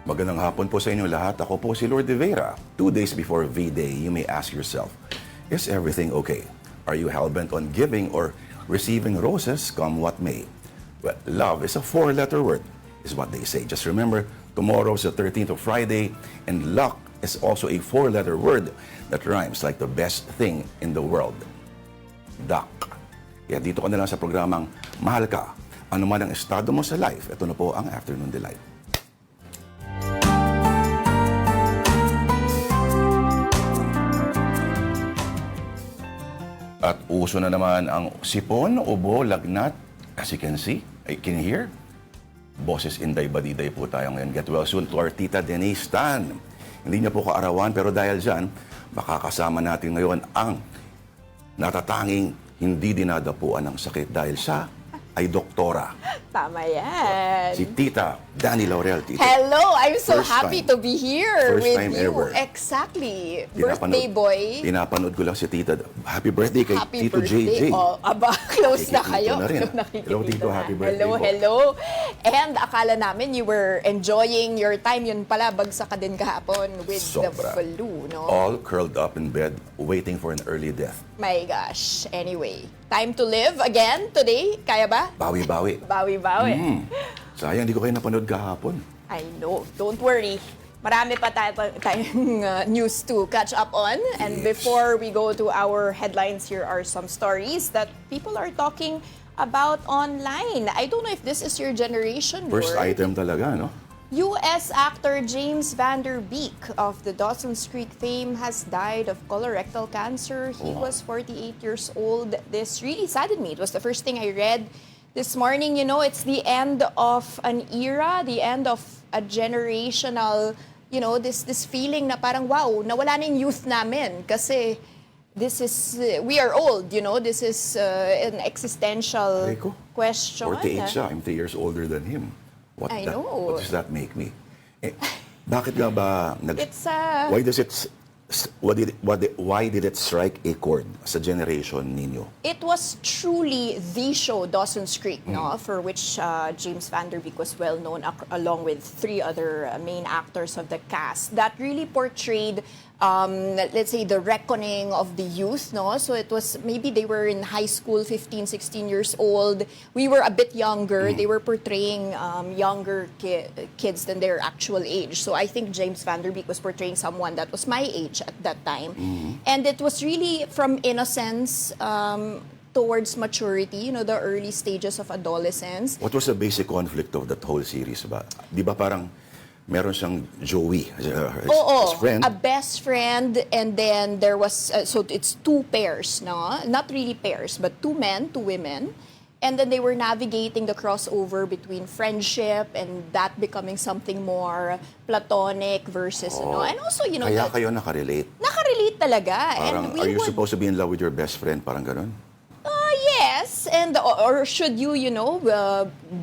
Magandang hapon po sa inyo lahat. Ako po si Lourd de Veyra. 2 days before V-Day, you may ask yourself, is everything okay? Are you hell-bent on giving or receiving roses come what may? Well, love is a 4-letter word, is what they say. Just remember, tomorrow is the 13th of Friday, and luck is also a 4-letter word that rhymes like the best thing in the world. Duck. Kaya dito ka na lang sa programang Mahal Ka. Ano man ang estado mo sa life, ito na po ang Afternoon Delight. At uso na naman ang sipon, ubo, lagnat. As you can see, I can hear. Boses inday badiday po tayo ngayon. Get well soon to our tita Denise Tan. Hindi niya po kaarawan, pero dahil dyan, makakasama natin ngayon ang natatanging hindi dinadapuan ng sakit dahil siya ay doktora. Tama yan. Si Tita Dani Laurel. Tita. Hello, I'm so First happy time. to be here First with time you. ever. Exactly. Birthday boy. Pinapanood ko lang si Tita. Happy birthday kay Happy Tito birthday. JJ. Oh, aba, close na kayo. Na rin. Hello, Tito. na. Happy birthday po. Hello. And akala namin you were enjoying your time. Yun pala, bagsak ka din kahapon with the Sobra. flu, no? All curled up in bed, waiting for an early death. My gosh. Anyway, time to live again today. Kaya ba? Bawi-bawi. Bawi-bawi. Sayang, hindi ko kayo napanood kahapon. I know. Don't worry. Marami pa tayong news to catch up on. And Yes. before we go to our headlines, here are some stories that people are talking about online. I don't know if this is your generation, First Lourd. item talaga, no? U.S. actor James Beek of the Dawson's Creek fame has died of colorectal cancer. He was 48 years old. This really saddened me. It was the first thing I read this morning. You know, it's the end of an era, the end of a generational, you know, this feeling na parang, wow, nawala na yung youth namin kasi this is, we are old, you know, this is an existential Rico, question. 48 siya. I'm 3 years older than him. I know. What does that make me? Bakit nga ba It's why did it strike a chord sa generation ninyo? It was truly the show, Dawson's Creek, no? For which James Beek was well known, along with 3 other main actors of the cast, that really portrayed, let's say, the reckoning of the youth, no? So it was, maybe they were in high school, 15, 16 years old. We were a bit younger. They were portraying younger kids than their actual age. So I think James Beek was portraying someone that was my age at that time. And it was really from innocence towards maturity, you know, the early stages of adolescence. What was the basic conflict of that whole series ba? Di ba parang meron siyang Joey, his friend? A best friend, and then there was, so it's 2 pairs, no? Not really pairs, but 2 men, 2 women. And then they were navigating the crossover between friendship and that becoming something more platonic versus, ano. And also, you know, Kaya kayo nakarelate. nakarelate talaga. Parang, And we are you would, supposed to be in love with your best friend? Parang ganun? yes, and or should you, you know,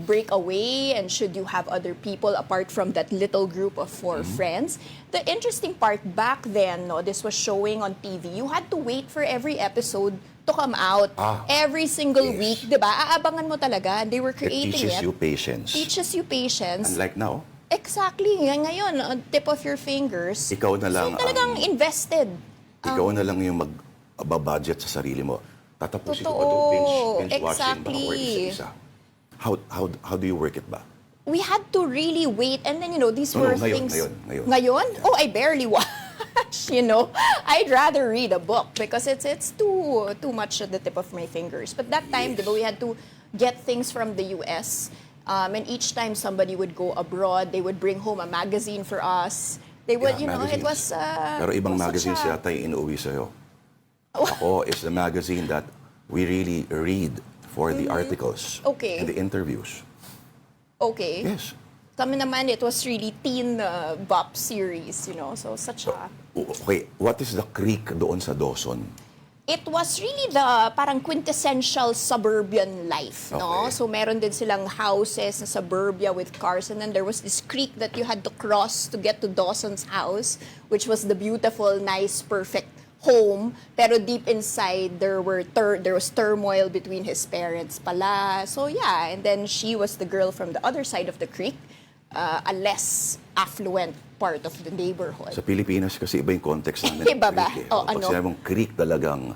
break away, and should you have other people apart from that little group of 4 friends? The interesting part back then, no, this was showing on TV. You had to wait for every episode to come out every single Yes. week, 'di ba? Aabangan mo talaga. And they were It creating teaches it. you patience. Teaches you patience. Unlike now, Exactly. Ngayon, on tip of your fingers. ikaw na lang So talagang invested. ikaw na lang yung mag-budget sa sarili mo. Tatapusin ko ba Totoo. ito? Binge watching ba? Exactly. Or isa-isa? How do you work it ba? We had to really wait, and then, you know, these No, were ngayon, things. ngayon. Ngayon? Oh, I barely watch. You know, I'd rather read a book because it's too much at the tip of my fingers. But that time, Yes. diba, we had to get things from the US, and each time somebody would go abroad, they would bring home a magazine for us. They would, Yeah, you know, it magazines. was. Pero ibang it was magazines such a- yata yung inuwi sa'yo. Ako is the magazine that we really read for the articles Okay. and the interviews. Okay. Yes. Kami naman, it was really teen bop series, you know, so such a. Okay, what is the creek doon sa Dawson? It was really the parang quintessential suburban life, no? Okay. So meron din silang houses sa suburbia with cars, and then there was this creek that you had to cross to get to Dawson's house, which was the beautiful, nice, perfect home. Pero deep inside, there was turmoil between his parents pala. So yeah, and then she was the girl from the other side of the creek. a less affluent part of the neighborhood. Sa Pilipinas kasi iba yung context namin. Iba ba? Creek, O, Pag ano? sinabing creek talagang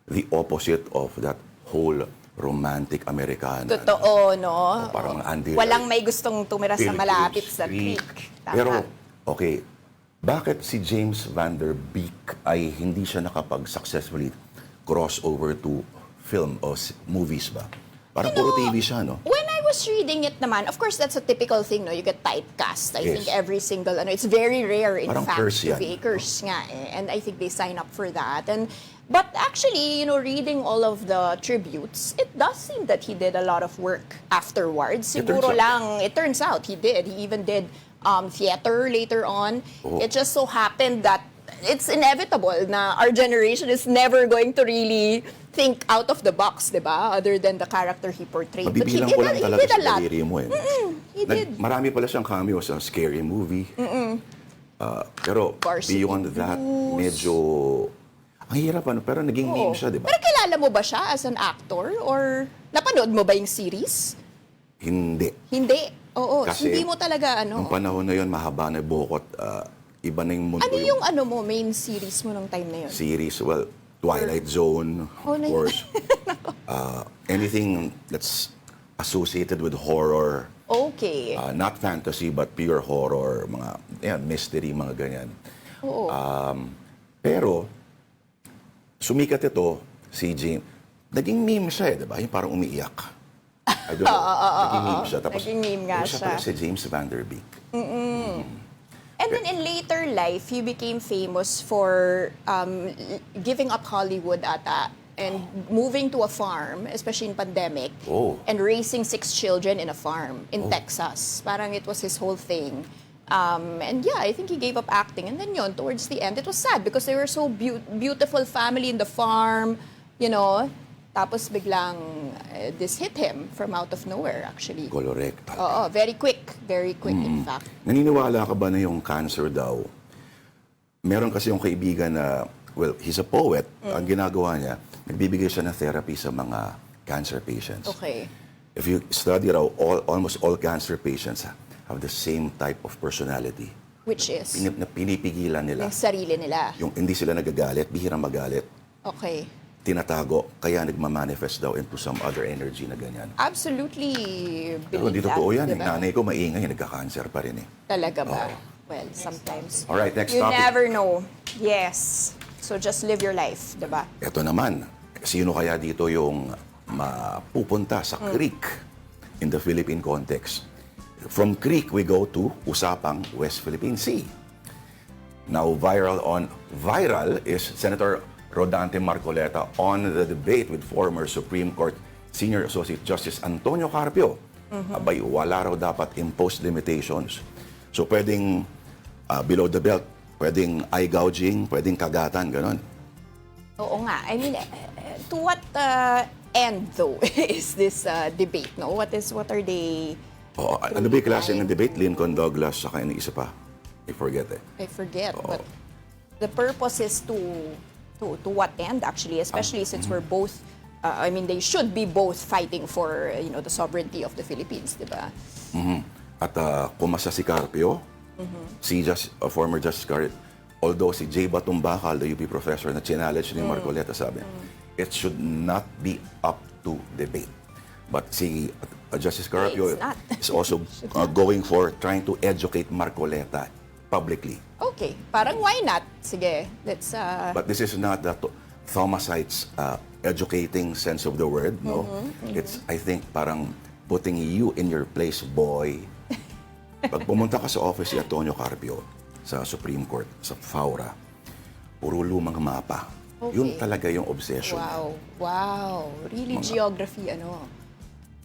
the opposite of that whole romantic Americana. Totoo, no? Parang Andy. Walang may gustong tumira sa malapit sa creek. Tama. Pero, okay, bakit si James Van Der Beek ay hindi siya nakapag-successfully cross over to film o movies ba? Parang puro TV siya, no? When I was reading it naman, of course, that's a typical thing, no? You get typecast. I Yes. think every single, it's very rare, in Parang fact, curse to yan. be curse nga eh. And I think they sign up for that. But actually, reading all of the tributes, it does seem that he did a lot of work afterwards. Siguro it turns out he did. He even did theater later on. Oh. It just so happened that it's inevitable na our generation is never going to really think out of the box, di ba? Other than the character he portrayed. But he Mabibilang did, ko lang he talaga did a sa lot. daliri mo, eh. He did. Marami pala siyang cameo sa Scary Movie. Pero Varsity beyond that, Blues. medyo... Ang hirap, ano? Pero naging meme siya, di ba? Pero kilala mo ba siya as an actor? Or napanood mo ba yung series? Hindi. Hindi. Oo. Kasi Hindi mo talaga, Nung panahon na yun, mahaba na bukot. Iba na yung mundo. Ano yung main series mo nung time na yun? Series, well, Twilight Zone, Oh, of course. Anything that's associated with horror. Okay. Not fantasy, but pure horror. Mga mystery, mga ganyan. Oo. Pero, sumikat ito, si James. Naging meme siya, di ba? Yung parang umiiyak. I don't know. Naging meme siya. Tapos, Naging meme nga siya. siya. Pala si James Van Der Beek. And then in later life, he became famous for giving up Hollywood ata and moving to a farm, especially in pandemic, Oh. and raising 6 children in a farm in Texas. Parang it was his whole thing. And yeah, I think he gave up acting. And then yun, towards the end, it was sad because they were so beautiful family in the farm, Tapos biglang this hit him from out of nowhere, actually. Correct. Oo, very quick in fact. Naniniwala ka ba na yung cancer daw? Meron kasi yung kaibigan na, well, he's a poet. Ang ginagawa niya, nagbibigay siya ng therapy sa mga cancer patients. Okay. If you study raw, almost all cancer patients have the same type of personality. Which is? Pinipigilan nila. Yung sarili nila. Yung hindi sila nagagalit, bihirang magalit. Okay. Tinatago, kaya nagmamanifest daw into some other energy na ganyan. Absolutely Pero believe hindi that, totoo yan. diba? Nanay ko maingay, nagka-cancer pa rin eh. Talaga ba? Oo. Well, sometimes. Alright, next You topic. never know. Yes. So just live your life, diba? Ito naman, sino kaya dito yung mapupunta sa creek in the Philippine context? From creek, we go to usapang West Philippine Sea. Now, viral is Senator Rodante Marcoleta on the debate with former Supreme Court Senior Associate Justice Antonio Carpio. Abay, wala raw dapat imposed limitations. So, pwedeng below the belt, pwedeng eye gouging, pwedeng kagatan, ganon. Oo nga. I mean, to what end though is this debate, no? What are they... Ano ba yung klase ng debate? Lincoln Douglas, saka yung isa pa. I forget eh. I forget, but the purpose is to what end actually, especially since we're both they should be both fighting for the sovereignty of the Philippines, di ba? At kumasa si Carpio, si former Justice Carpio, although si J. Batumbakal, the UP professor na challenge ni Marcoleta, sabi, it should not be up to debate. But si Justice Carpio is also going for trying to educate Marcoleta publicly. Okay, parang why not? Sige, let's... But this is not the Thomasite's educating sense of the word, no? It's, I think, parang putting you in your place, boy. Pag pumunta ka sa office si Antonio Carpio sa Supreme Court, sa Faura, puro lumang mapa. Okay. Yun talaga yung obsession. Wow. Really geography,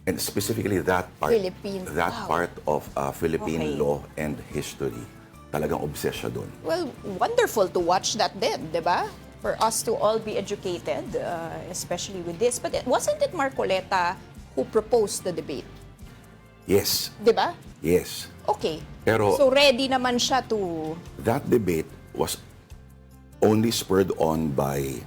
And specifically that part, Philippine. part of Philippine Okay. law and history. Talagang obsession doon. Well, wonderful to watch that then, di ba? For us to all be educated, especially with this. But wasn't it Marcoleta who proposed the debate? Yes. Di ba? Yes. Okay. Pero- so ready naman siya to... That debate was only spurred on by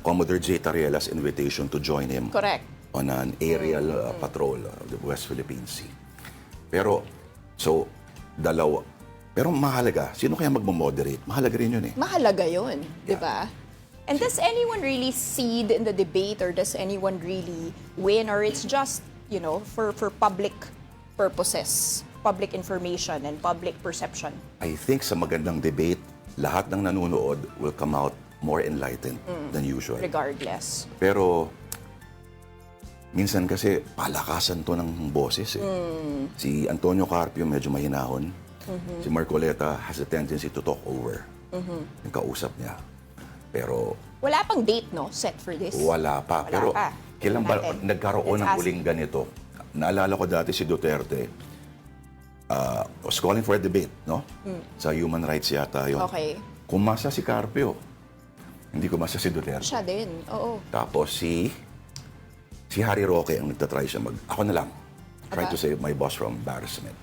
Commodore J. Tariela's invitation to join him Correct. on an aerial patrol of the West Philippine Sea. Pero So, dalawa. Pero mahalaga, sino kaya magmamoderate? Mahalaga rin yun eh. Mahalaga yun, di ba? And does anyone really cede in the debate, or does anyone really win, or it's just, for public purposes, public information and public perception? I think sa magandang debate, lahat ng nanonood will come out more enlightened than usual. Regardless. Pero, minsan kasi palakasan to ng boses eh. Si Antonio Carpio medyo mahinahon. Si Marcoleta has a tendency to talk over yung kausap niya. Pero... Wala pang date, no? Set for this? Wala pa. Pero kailan ba nagkaroon ng uling ganito? Naalala ko dati si Duterte was calling for a debate, no? Sa human rights yata yun. Okay. Kumasa si Carpio. Hindi kumasa si Duterte. Siya din, oo. Tapos si Harry Roque ang nagtatry siya ako na lang. Try to save my boss from embarrassment.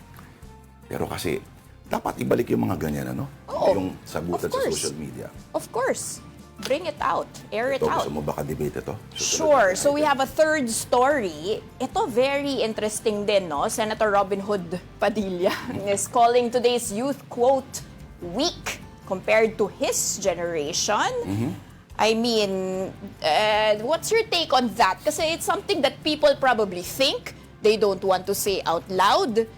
Pero kasi, dapat ibalik yung mga ganyan, ano? Oo. Yung sagutan sa social media. Of course. Bring it out. Air it out. Gusto mo baka debate ito? Sure. So we have a third story. Ito very interesting din, no? Senator Robin Hood Padilla is calling today's youth, quote, weak compared to his generation. I mean, what's your take on that? Kasi it's something that people probably think, they don't want to say out loud.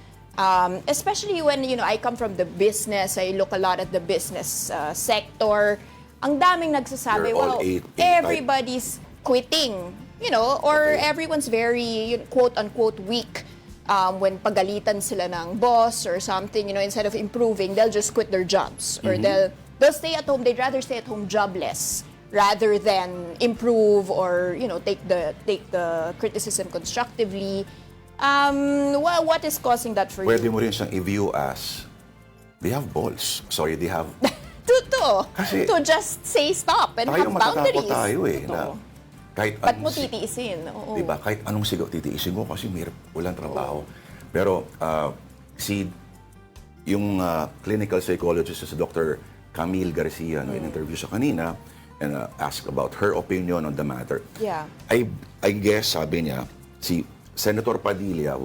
Especially when, I come from the business, I look a lot at the business sector. Ang daming nagsasabi, well, everybody's quitting, or everyone's very, quote-unquote, weak. When pagalitan sila ng boss or something, instead of improving, they'll just quit their jobs. Or they'll stay at home, they'd rather stay at home jobless rather than improve or, take the criticism constructively. What is causing that for Pwede you? mo rin siyang i-view as, they have balls. Sorry, they have... to just say stop and have boundaries. Tayo eh. Na kahit ba't mo titiisin? Oo. Diba? Kahit anong sigaw, titiisin mo kasi walang trabaho. Pero yung clinical psychologist si Dr. Camille Garcia, in-interview siya kanina and asked about her opinion on the matter. Yeah. I guess, sabi niya, si Senator Padilla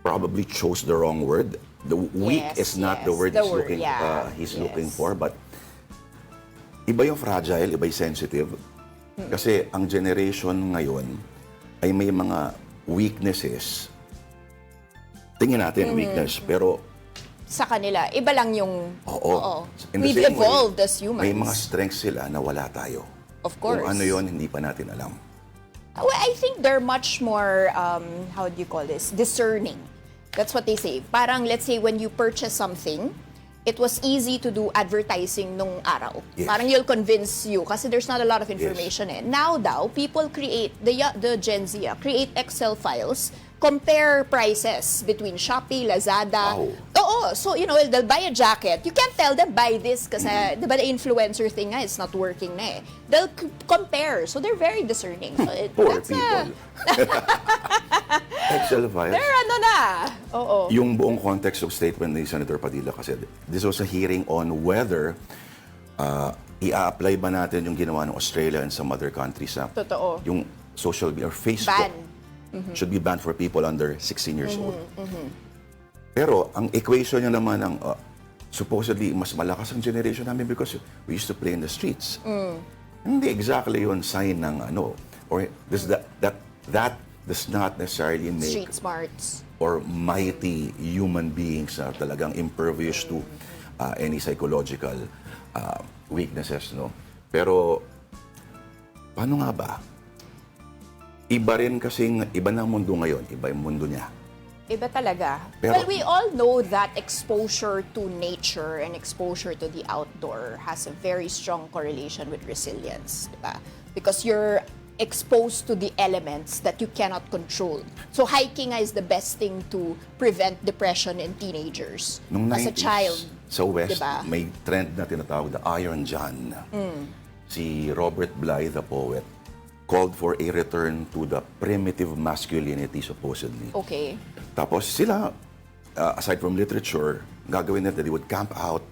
probably chose the wrong word. The weak is not the word he's looking for, but iba yung fragile, iba yung sensitive. Kasi ang generation ngayon ay may mga weaknesses. Tingin natin weakness, pero sa kanila, iba lang yung... Oo. We've evolved as humans. May mga strengths sila na wala tayo. Of course. Kung ano yon hindi pa natin alam. Well, I think they're much more, how do you call this, discerning. That's what they say. Parang, let's say, when you purchase something, it was easy to do advertising nung araw. Yes. Parang you'll convince you kasi there's not a lot of information eh. Now daw, people create, the Gen Z, create Excel files, compare prices between Shopee, Lazada. Wow. Oo. So, they'll buy a jacket. You can't tell them, buy this kasi, diba, the influencer thing nga, it's not working na eh. They'll compare. So, they're very discerning. So, Poor people. Excel files. They're Oo. Yung buong context of statement ni Senator Padilla kasi this was a hearing on whether i-apply ba natin yung ginawa ng Australia and some other countries na Totoo. yung social media or Facebook should be banned for people under 16 years old. Pero ang equation niya naman ng supposedly mas malakas ang generation namin because we used to play in the streets. Hindi exactly yun sign ng or that does not necessarily make street smarts or mighty human beings na talagang impervious to any psychological weaknesses, no? Pero paano nga ba? Iba rin kasing iba na mundo ngayon, iba yung mundo niya. Iba talaga. Pero, well, we all know that exposure to nature and exposure to the outdoor has a very strong correlation with resilience, diba? Because you're exposed to the elements that you cannot control. So hiking is the best thing to prevent depression in teenagers. Nung As a 90s, child. sa West, diba? may trend na tinatawag na Iron John. Si Robert Bly, the poet, called for a return to the primitive masculinity, supposedly. Okay. Tapos sila, aside from literature, gagawin nila, they would camp out,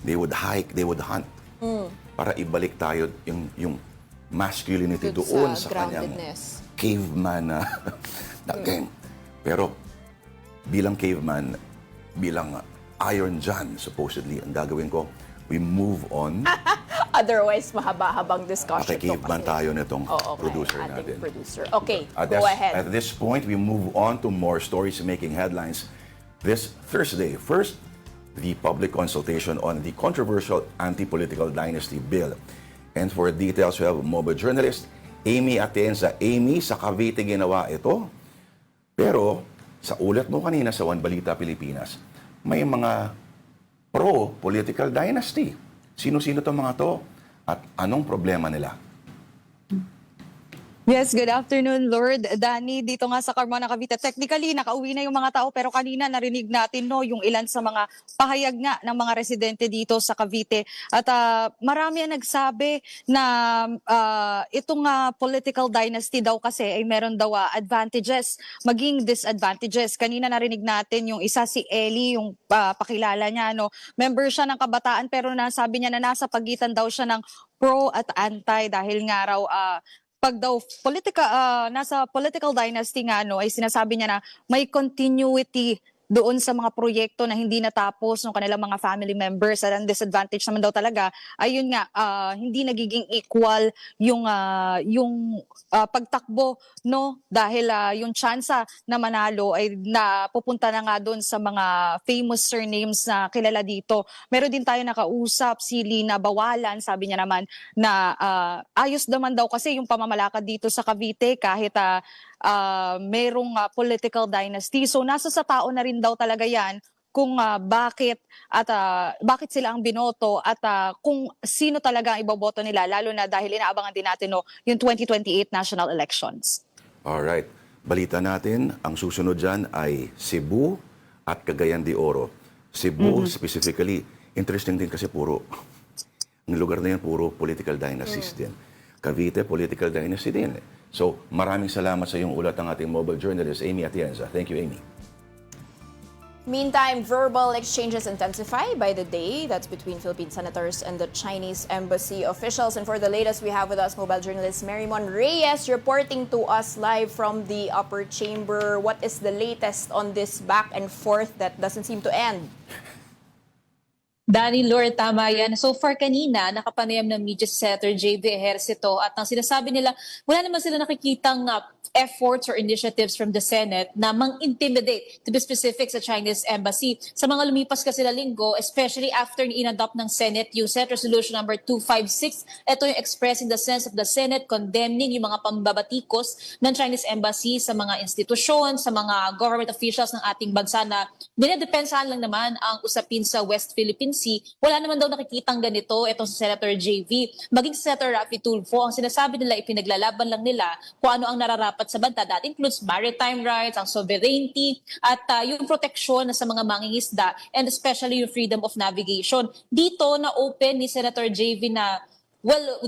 they would hike, they would hunt, para ibalik tayo yung masculinity doon sa kanyang caveman na game. Pero bilang caveman, bilang Iron John, supposedly, ang gagawin ko, we move on. Otherwise, mahaba-habang discussion. Pakicaveman tayo nitong producer ating natin. Producer. Okay, go ahead. At this point, we move on to more stories making headlines this Thursday. First, the public consultation on the controversial anti-political dynasty bill. And for details, we have mobile journalist Amy Atienza. Amy, sa Cavite ginawa ito. Pero, sa ulat mo kanina sa One Balita Pilipinas, may mga pro-political dynasty. Sino-sino itong mga to? At anong problema nila? Yes, good afternoon, Lourd. Danny, dito nga sa Carmona, Cavite. Technically, nakauwi na yung mga tao pero kanina narinig natin yung ilan sa mga pahayag nga ng mga residente dito sa Cavite. At marami ang nagsabi na itong political dynasty daw kasi ay meron daw advantages, maging disadvantages. Kanina narinig natin yung isa si Ellie, yung pakilala niya, member siya ng kabataan pero nasabi niya na nasa pagitan daw siya ng pro at anti dahil nga raw pag daw nasa political dynasty nga ay sinasabi niya na may continuity doon sa mga proyekto na hindi natapos ng kanilang mga family members at ang disadvantage naman daw talaga ayun nga hindi nagiging equal yung pagtakbo dahil yung tsansa na manalo ay napupunta na nga doon sa mga famous surnames na kilala dito. Meron din tayo nakausap si Lina Bawalan, sabi niya naman na ayos naman daw kasi yung pamamalakad dito sa Cavite kahit merong political dynasty. So nasa sa tao na rin daw talaga yan kung bakit sila ang binoto at kung sino talaga ang iboboto nila lalo na dahil inaabangan din natin yung 2028 national elections. Alright. Balita natin, ang susunod dyan ay Cebu at Cagayan de Oro. Cebu specifically, interesting din kasi ang lugar na yan puro political dynasties din. Cavite, political dynasty din. So, maraming salamat sa iyong ulat ng ating mobile journalist, Amy Atienza. Thank you, Amy. Meantime, verbal exchanges intensify by the day. That's between Philippine senators and the Chinese embassy officials. And for the latest, we have with us mobile journalist Marymon Reyes reporting to us live from the upper chamber. What is the latest on this back and forth that doesn't seem to end? Danny, Lourd, tama yan. So far kanina, nakapanayam ng media Senator J.V. Ejercito at ang sinasabi nila, wala naman sila nakikitang efforts or initiatives from the Senate na mang-intimidate, to be specific, sa Chinese Embassy. Sa mga lumipas kasi na linggo, especially after in-adopt ng Senate yung Senate Resolution number 256, ito yung expressing the sense of the Senate condemning yung mga pambabatikos ng Chinese Embassy sa mga institusyon, sa mga government officials ng ating bansa na dinedepensahan lang naman ang usapin sa West Philippine Sea. Wala naman daw nakikitang ganito itong si Senator JV. Maging si Senator Raffy Tulfo, ang sinasabi nila, ipinaglalaban lang nila kung ano ang nararapat sa bansa. That includes maritime rights, ang sovereignty, at yung proteksyon sa mga mangingisda, and especially yung freedom of navigation. Dito na open ni Senator JV na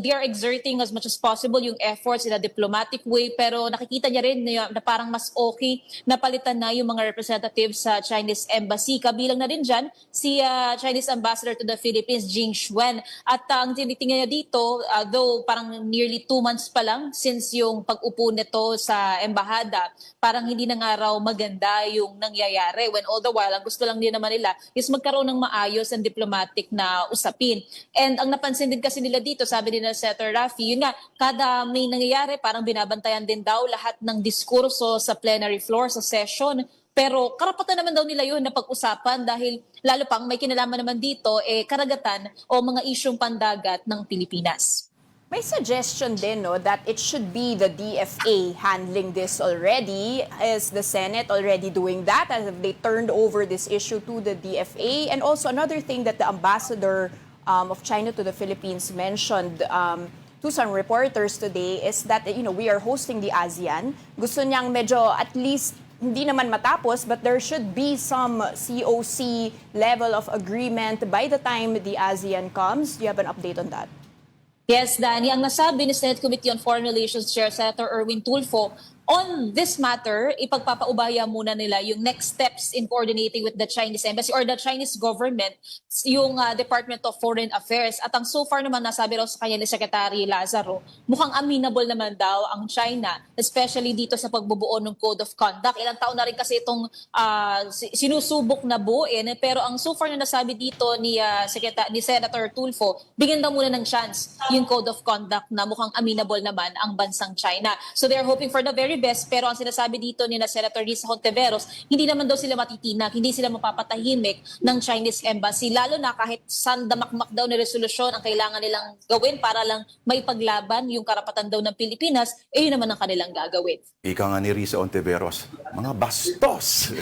they are exerting as much as possible yung efforts in a diplomatic way, pero nakikita niya rin na parang mas okay na palitan na yung mga representatives sa Chinese Embassy. Kabilang na rin dyan si Chinese Ambassador to the Philippines, Jing Xuan. At ang tinitingnan niya dito, though parang nearly 2 months pa lang since yung pag-upo nito sa embahada, parang hindi na nga raw maganda yung nangyayari. When all the while, ang gusto lang din naman nila is magkaroon ng maayos and diplomatic na usapin. And ang napansin din kasi nila dito, sabi din na Senator Raffy, yun nga, kada may nangyayari, parang binabantayan din daw lahat ng diskurso sa plenary floor, sa session. Pero karapatan naman daw nila yun na pag-usapan dahil lalo pang may kinalaman naman dito, karagatan o mga isyong pandagat ng Pilipinas. May suggestion din that it should be the DFA handling this already. Is the Senate already doing that? Have they turned over this issue to the DFA? And also another thing that the ambassador of China to the Philippines mentioned to some reporters today is that we are hosting the ASEAN. Gusto niyang medyo at least hindi naman matapos, but there should be some COC level of agreement by the time the ASEAN comes. Do you have an update on that? Yes, Danny. Ang nasabi ni Senate Committee on Foreign Relations Chair Senator Erwin Tulfo, on this matter, ipagpapaubaya muna nila yung next steps in coordinating with the Chinese embassy or the Chinese government, yung Department of Foreign Affairs. At ang so far naman nasabi raw sa kanya ni Secretary Lazaro, mukhang amenable naman daw ang China, especially dito sa pagbubuo ng Code of Conduct. Ilang taon na rin kasi itong sinusubok na buuin, pero ang so far na nasabi dito ni Senator Tulfo, bigyan daw muna ng chance yung Code of Conduct na mukhang amenable naman ang bansang China. So they're hoping for the very best, pero ang sinasabi dito ni na Senator Risa Hontiveros, hindi naman daw sila matitinak, hindi sila mapapatahimik ng Chinese embassy, lalo na kahit saan damakmak daw na resolusyon ang kailangan nilang gawin para lang maipaglaban yung karapatan daw ng Pilipinas, yun naman ang kanilang gagawin. Ika nga ni Risa Hontiveros, mga bastos!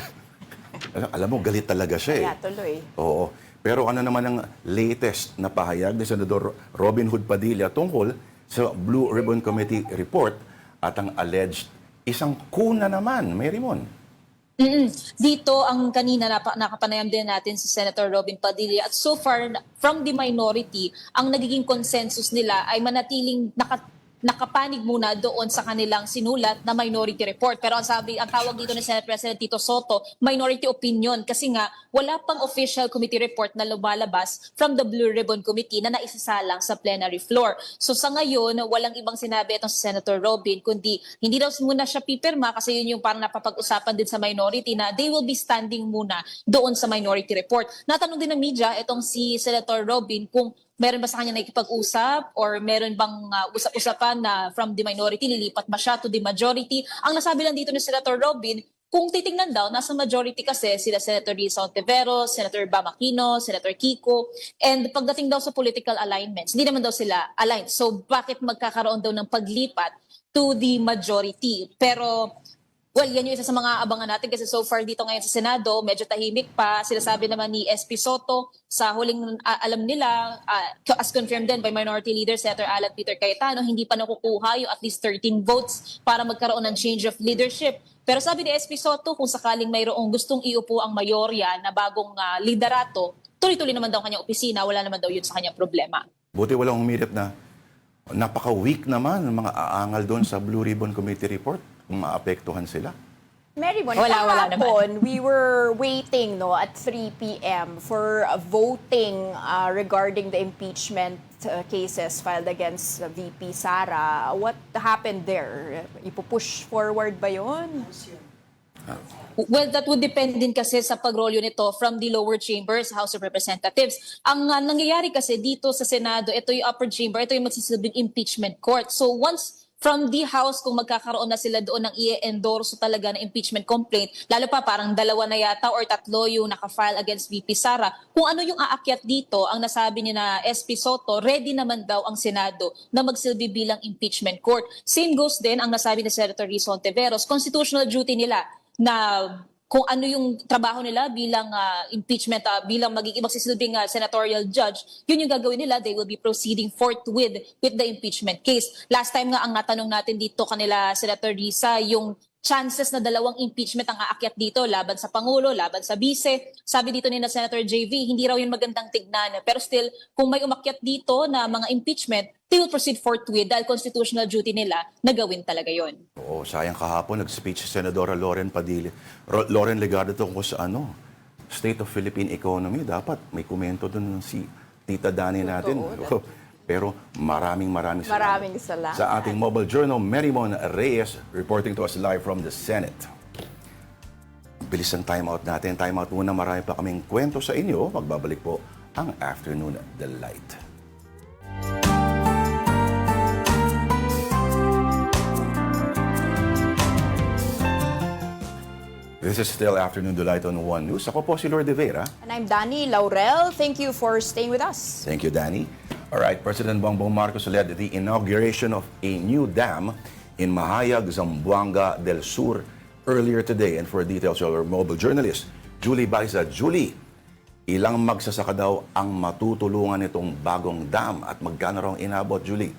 Alam mo, galit talaga siya eh. Kaya tuloy. Oo. Pero ano naman ang latest na pahayag ni Senador Robin Hood Padilla tungkol sa Blue Ribbon Committee report at ang alleged isang kuna naman, Mary Mon? Dito ang kanina nakapanayam din natin si Senator Robin Padilla at so far from the minority, ang nagiging consensus nila ay manatiling nakapanig muna doon sa kanilang sinulat na minority report. Pero ang tawag dito ni Senate President Tito Soto, minority opinion kasi nga wala pang official committee report na lumalabas from the Blue Ribbon Committee na naisasalang sa plenary floor. So sa ngayon, walang ibang sinabi itong si Senator Robin kundi hindi daw muna siya pipirma kasi yun yung parang napapag-usapan din sa minority na they will be standing muna doon sa minority report. Natanong din ng media itong si Senator Robin kung meron ba sa kanya nakikipag-usap or meron bang usap-usapan na from the minority, lilipat ba siya to the majority? Ang nasabi lang dito ni Senator Robin, kung titingnan daw, nasa majority kasi sila Senator Risa Hontiveros, Senator Bam Aquino, Senator Kiko, and pagdating daw sa political alignments, hindi naman daw sila aligned. So bakit magkakaroon daw ng paglipat to the majority? Pero well, yan yung isa sa mga abangan natin kasi so far dito ngayon sa Senado, medyo tahimik pa. Sinasabi naman ni SP Soto, sa huling alam nila, as confirmed din by Minority Leader Senator Alan Peter Cayetano, hindi pa nakukuha yung at least 13 votes para magkaroon ng change of leadership. Pero sabi ni SP Soto, kung sakaling mayroong gustong iupo ang mayorya na bagong liderato, tuloy-tuloy naman daw kanyang opisina, wala naman daw yun sa kanyang problema. Buti walang humirap na napaka-weak naman ng mga aangal doon sa Blue Ribbon Committee report kung maapektuhan sila. Mary Mon, Wala kahapon, we were waiting at 3 p.m. for voting regarding the impeachment cases filed against VP Sara. What happened there? Ipupush forward ba yun? Well, that would depend din kasi sa pagrolyo nito from the lower chambers, House of Representatives. Ang nangyayari kasi dito sa Senado, ito yung upper chamber, ito yung magsisilbing impeachment court. So once from the House, kung magkakaroon na sila doon ng i-endorso talaga na impeachment complaint, lalo pa parang 2 na yata or 3 yung nakafile against VP Sara. Kung ano yung aakyat dito, ang nasabi ni na SP Soto, ready naman daw ang Senado na magsilbi bilang impeachment court. Same goes din ang nasabi ni Senator Risa Hontiveros, constitutional duty nila na kung ano yung trabaho nila bilang impeachment, bilang magsisilbing senatorial judge, yun yung gagawin nila. They will be proceeding forthwith with the impeachment case. Last time nga ang natanong natin dito kanila Senator Risa, yung chances na 2 impeachment ang aakyat dito, laban sa Pangulo, laban sa Vice. Sabi dito ni na Senator JV, hindi raw yun magandang tignan. Pero still, kung may umakyat dito na mga impeachment, they will proceed forthwith dahil constitutional duty nila na gawin talaga yon. Oo, sayang kahapon nag-speech si Senadora Lauren Legardo tungkol sa state of Philippine economy. Dapat may komento doon si Tita Dani natin. Pero maraming salamat. Maraming salamat. Sa ating mobile journal, Mary Mon Reyes reporting to us live from the Senate. Bilis ang timeout natin. Timeout muna, marami pa kaming kwento sa inyo. Magbabalik po ang Afternoon Delight. This is still Afternoon Delight on One News. Ako po si Lourd de Veyra. And I'm Danny Laurel. Thank you for staying with us. Thank you, Danny. All right, President Bongbong Marcos led the inauguration of a new dam in Mahayag, Zamboanga del Sur earlier today. And for details, our mobile journalist, Julie Baliza. Julie, ilang magsasaka daw ang matutulungan itong bagong dam at magkano raw inabot, Julie?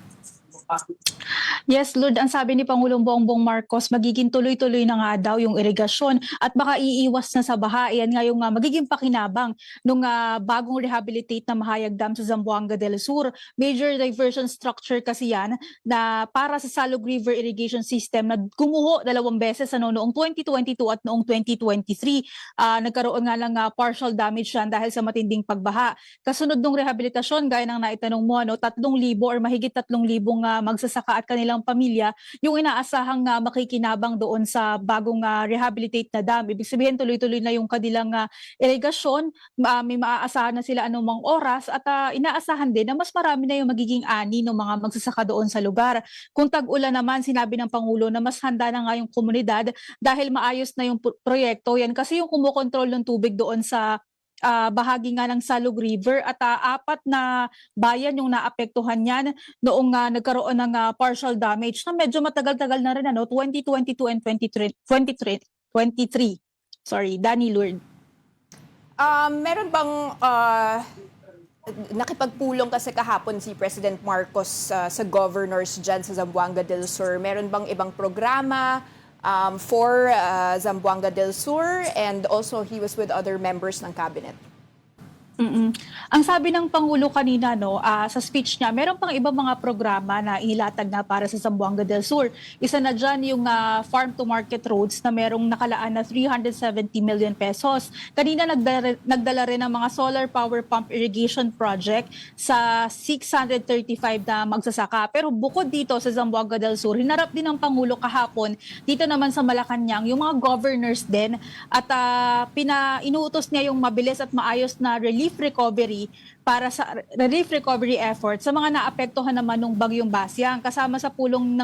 Yes, Lord, ang sabi ni Pangulong Bongbong Marcos, magiging tuloy-tuloy na nga daw yung irigasyon at baka iiwas na sa baha. Yan nga yung magiging pakinabang nung bagong rehabilitate na Mahayag Dam sa Zamboanga del Sur. Major diversion structure kasi yan na para sa Salog River Irrigation System na gumuho 2 beses noong 2022 at noong 2023. Nagkaroon nga lang partial damage yan dahil sa matinding pagbaha. Kasunod ng rehabilitasyon, gaya ng naitanong mo, 3,000 or mahigit 3,000 magsasaka at kanilang pamilya yung inaasahang makikinabang doon sa bagong rehabilitate na dam. Ibig sabihin tuloy-tuloy na yung kanilang irigasyon, may maaasahan na sila anumang oras at inaasahan din na mas marami na yung magiging ani ng mga magsasaka doon sa lugar. Kung tag-ulan naman, sinabi ng Pangulo na mas handa na nga yung komunidad dahil maayos na yung proyekto. Yan kasi yung kumokontrol ng tubig doon sa bahagi nga ng Salog River at 4 na bayan yung naapektuhan niyan noong nagkaroon ng partial damage na medyo matagal-tagal na rin 2022 and 2023. Sorry, Danny, Lourd. Meron bang nakipagpulong kasi kahapon si President Marcos sa governors dyan sa Zamboanga del Sur? Meron bang ibang programa for Zamboanga del Sur, and also he was with other members ng cabinet? Ang sabi ng Pangulo kanina sa speech niya, meron pang ibang mga programa na inilatag na para sa Zamboanga del Sur. Isa na dyan yung farm to market roads na merong nakalaan na 370 million pesos. Kanina nagdala rin ng mga solar power pump irrigation project sa 635 na magsasaka. Pero bukod dito sa Zamboanga del Sur, hinarap din ng Pangulo kahapon dito naman sa Malacanang yung mga governors din at inuutos niya yung mabilis at maayos na relief recovery para sa relief recovery effort sa mga naapektuhan naman ng bagyong Basyang, kasama sa pulong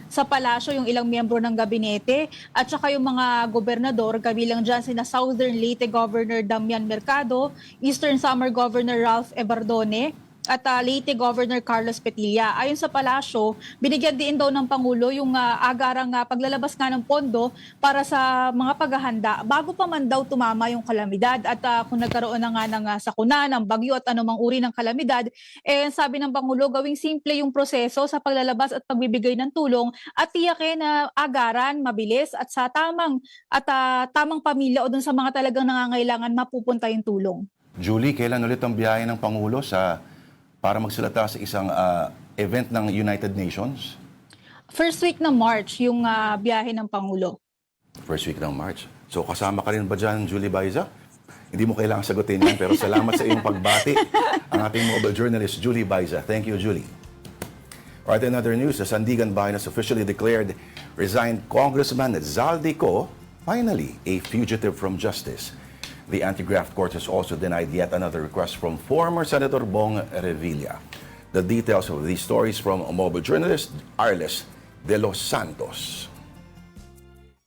sa palasyo yung ilang miyembro ng gabinete at saka yung mga gobernador, kabilang dyan sina Southern Leyte Governor Damian Mercado, Eastern Samar Governor Ralph Ebardone at Leyte Governor Carlos Padilla. Ayon sa palasyo, binigyan din daw ng Pangulo yung agarang paglalabas nga ng pondo para sa mga paghahanda bago pa man daw tumama yung kalamidad. At kung nagkaroon na nga ng sakuna, ng bagyo at anumang uri ng kalamidad, sabi ng Pangulo, gawing simple yung proseso sa paglalabas at pagbibigay ng tulong at tiyakin na agaran, mabilis at sa tamang pamilya o dun sa mga talagang nangangailangan mapupunta yung tulong. Julie, kailan ulit ang biyahe ng Pangulo para magsalita sa isang event ng United Nations? First week ng March, yung biyahe ng Pangulo. First week ng March. So kasama ka rin ba dyan, Julie Baiza? Hindi mo kailangan sagutin yan, pero salamat sa iyong pagbati. Ang ating mobile journalist, Julie Baiza. Thank you, Julie. Alright, in other news, the Sandigan Bayan has officially declared resigned Congressman Zaldico finally a fugitive from justice. The anti-graft court has also denied yet another request from former Senator Bong Revilla. The details of these stories from mobile journalist Arles de los Santos.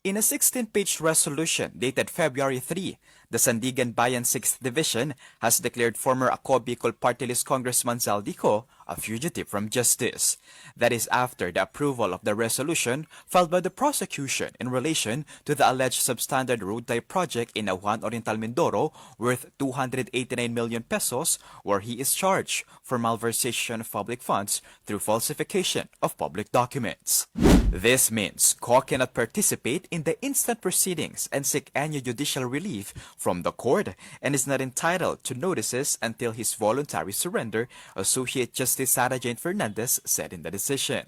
In a 16-page resolution dated February 3, the Sandigan Bayan 6th Division has declared former Ako Bicol Party List Congressman Zaldico a fugitive from justice. That is after the approval of the resolution filed by the prosecution in relation to the alleged substandard road tie project in Aguan Oriental Mindoro worth 289 million pesos, where he is charged for malversation of public funds through falsification of public documents. This means Ko cannot participate in the instant proceedings and seek any judicial relief from the court and is not entitled to notices until his voluntary surrender, Associate Justice Sara Jane Fernandez said in the decision.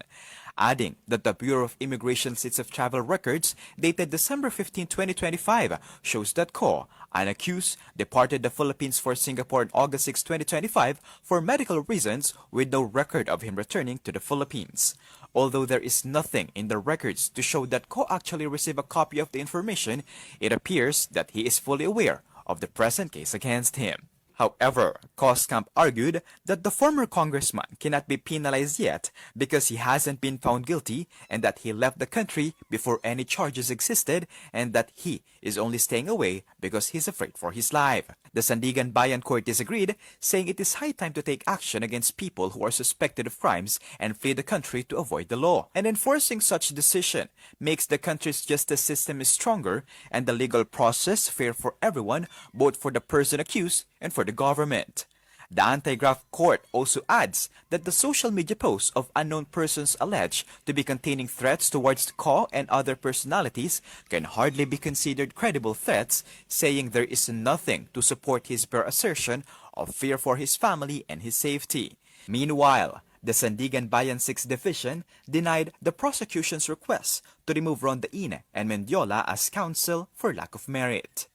Adding that the Bureau of Immigration Seats of Travel Records dated December 15, 2025 shows that Ko, an accused, departed the Philippines for Singapore on August 6, 2025 for medical reasons with no record of him returning to the Philippines. Although there is nothing in the records to show that Ko actually received a copy of the information, it appears that he is fully aware of the present case against him. However, Koskamp argued that the former congressman cannot be penalized yet because he hasn't been found guilty and that he left the country before any charges existed and that he is only staying away because he's afraid for his life. The Sandigan Bayan Court disagreed, saying it is high time to take action against people who are suspected of crimes and flee the country to avoid the law. And enforcing such decision makes the country's justice system stronger and the legal process fair for everyone, both for the person accused and for the government. The anti-graft court also adds that the social media posts of unknown persons alleged to be containing threats towards Ko and other personalities can hardly be considered credible threats, saying there is nothing to support his bare assertion of fear for his family and his safety. Meanwhile, the Sandigan Bayan 6th Division denied the prosecution's request to remove Rondain and Mendiola as counsel for lack of merit.